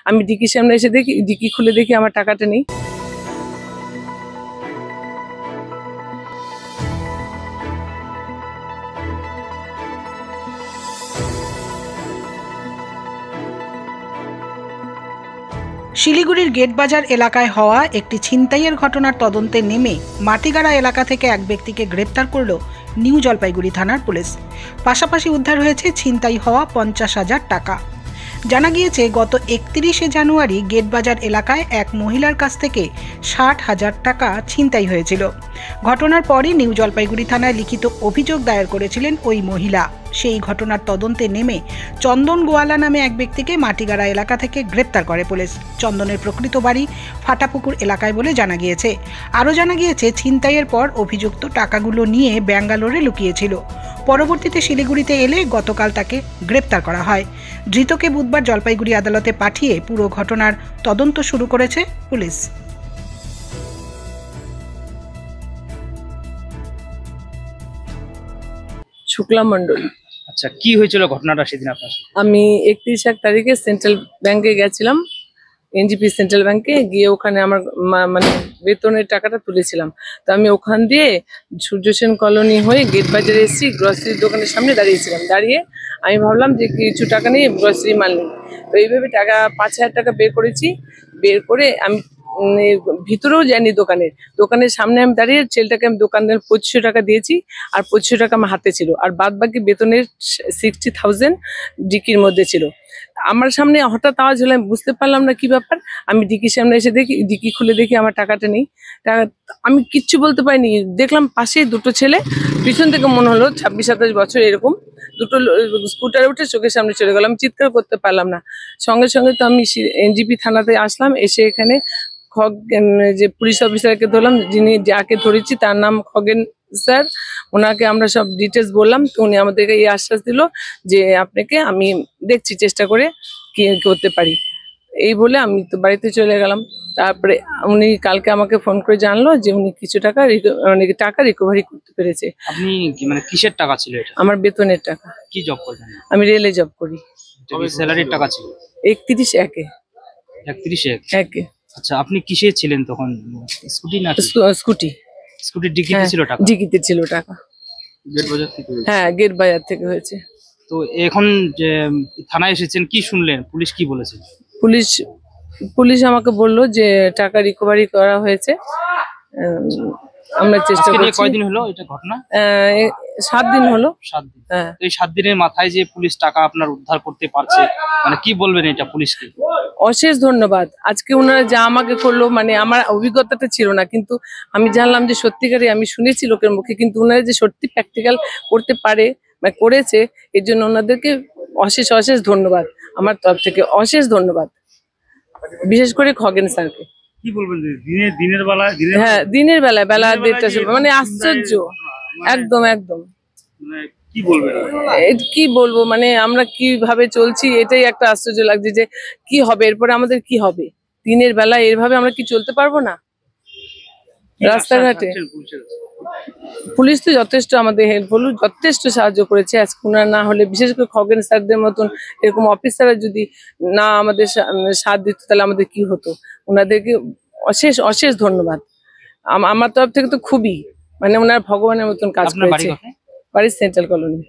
আমি ডিকির সামনে এসে দেখি, ডিকি খুলে দেখি আমার টাকাটা নেই। শিলিগুড়ির গেটবাজার এলাকায় হওয়া একটি ছিনতাইয়ের ঘটনার তদন্তে নেমে মাটিগাড়া এলাকা থেকে এক ব্যক্তিকে গ্রেপ্তার করল নিউ জলপাইগুড়ি থানার পুলিশ। পাশাপাশি উদ্ধার হয়েছে ছিনতাই হওয়া 50,000 টাকা। জানা গিয়েছে গত 31শে জানুয়ারি গেটবাজার এলাকায় এক মহিলার কাছ থেকে 60,000 টাকা ছিনতাই হয়েছিল। ঘটনার পরই নিউ জলপাইগুড়ি থানায় লিখিত অভিযোগ দায়ের করেছিলেন ওই মহিলা। সেই ঘটনার তদন্তে নেমে চন্দন গোয়ালা নামে এক ব্যক্তিকে মাটিগাড়া এলাকা থেকে গ্রেপ্তার করে পুলিশ। চন্দনের প্রকৃত বাড়ি ফাটাপুকুর এলাকায় বলে জানা গিয়েছে। আরও জানা গিয়েছে ছিনতাইয়ের পর অভিযুক্ত টাকাগুলো নিয়ে ব্যাঙ্গালোরে লুকিয়েছিল। পরবর্তীতে শিলিগুড়িতে এলে গতকাল তাকে গ্রেপ্তার করা হয়। ধৃতকে বুধবার জলপাইগুড়ি আদালতে পাঠিয়ে পুরো ঘটনার তদন্ত শুরু করেছে পুলিশ। শুক্লা মণ্ডল। আচ্ছা, কি হয়েছিল ঘটনাটা সেদিন আপনার? আমি 31 তারিখে সেন্ট্রাল ব্যাংকে গেছিলাম, এনজিপি সেন্ট্রাল ব্যাংকে গিয়ে ওখানে আমার মানে বেতনের টাকাটা তুলেছিলাম। তো আমি ওখান দিয়ে সূর্য সেন কলোনি হয়ে গেট বাজারে এসেছি, গ্রসারি দোকানের সামনে দাঁড়িয়েছিলাম। দাঁড়িয়ে আমি ভাবলাম যে কিছু টাকা নিয়ে গ্রসারি মাল নিই। তো এইভাবে টাকা 5,000 টাকা বের করেছি। বের করে আমি ভিতরেও যাইনি, দোকানের সামনে আমি দাঁড়িয়ে ছেলেটাকে আমি দোকানের 2500 টাকা দিয়েছি, আর 2500 টাকা আমার হাতে ছিল, আর বাদ বাকি বেতনের 60,000 ডিকির মধ্যে ছিল। আমার সামনে হঠাৎ আওয়াজ হলো, আমি বুঝতে পারলাম না কি ব্যাপার। আমি ডিকির সামনে এসে দেখি, ডিকি খুলে দেখি আমার টাকাটা নেই। আমি কিচ্ছু বলতে পারিনি। দেখলাম পাশে দুটো ছেলে, পিছন থেকে মনে হলো 26-27 বছর এরকম, দুটো স্কুটারে উঠে চোখের সামনে চলে গেল। আমি চিৎকার করতে পারলাম না। সঙ্গে সঙ্গে তো আমি এনজিপি থানাতে আসলাম। এসে এখানে যে পুলিশ অফিসারকে ধরলাম, যিনি যাকে ধরেছি তার নাম খগেন স্যার। ওনাকে আমরা সব ডিটেলস বললাম। তো উনি আমাদেরকে এই আশ্বাস দিল যে আপনাকে আমি দেখছি, চেষ্টা করে কি করতে পারি। এই বলে আমি তো বাড়িতে চলে গেলাম। তারপরে উনি কালকে আমাকে ফোন করে জানলো যে উনি কিছু টাকা রিকভারি করতে পেরেছে। আপনি মানে কিসের টাকা ছিল এটা? আমার বেতনের টাকা। কি জব করেন? আমি রেলে জব করি। স্যালারির টাকা ছিল 31/1 একে। আচ্ছা, আপনি কিসে ছিলেন তখন? স্কুটি না? স্কুটির ডিকিতে ছিল টাকা? ডিকিতে ছিল টাকা। গেট বাজার থেকে? হ্যাঁ, গেট বাজার থেকে হয়েছে। তো এখন যে থানায় এসেছেন, কি শুনলেন? পুলিশ কি বলেছে? পুলিশ আমাকে বললো যে টাকা রিকভারি করা হয়েছে। আমরা চেষ্টা করছি। কয়দিন হলো এটা ঘটনা? 7 দিন হলো। 7 দিন। এই 7 দিনের মাথায় যে পুলিশ টাকা আপনার উদ্ধার করতে পারছে, মানে কি বলবেন এটা পুলিশকে? অশেষ ধন্যবাদ। আজকে ওনারা যা আমাকে করলো, মানে আমার অভিজ্ঞতাটা ছিল না, কিন্তু আমি জানলাম যে সত্যিকারই, আমি শুনেছি লোকের মুখে, কিন্তু ওনারা যে সত্যি প্র্যাকটিক্যাল করতে পারে বা করেছে, এর জন্য ওনাদেরকে অশেষ ধন্যবাদ। আমার তরফ থেকে অশেষ ধন্যবাদ, বিশেষ করে খগেন স্যারকে। কি বলবেন? দিনের বেলায়? হ্যাঁ, দিনের বেলায় বেলা 1:30টার সময়, মানে আশ্চর্য। একদম কি বলবেন? কি বলবো, মানে আমরা কিভাবে চলছি এটাই একটা আশ্চর্য লাগছে যে কি হবে এরপরে, আমাদের কি হবে। দিনের বেলায় এভাবে আমরা কি চলতে পারবো না রাস্তাঘাটে? পুলিশ তো যথেষ্ট আমাদের হেল্পফুল, যথেষ্ট সাহায্য করেছে। আজকে ওনারা না হলে, বিশেষ করে খগেন স্যারদের মতন এরকম অফিসাররা যদি না আমাদের সাথ দিত, তাহলে আমাদের কি হতো। ওনাদেরকে অশেষ ধন্যবাদ। আমার তরফ থেকে তো খুবই, মানে ওনার ভগবানের মতন কাজ করেছে। বাড়ির সেন্ট্রাল কলোনি।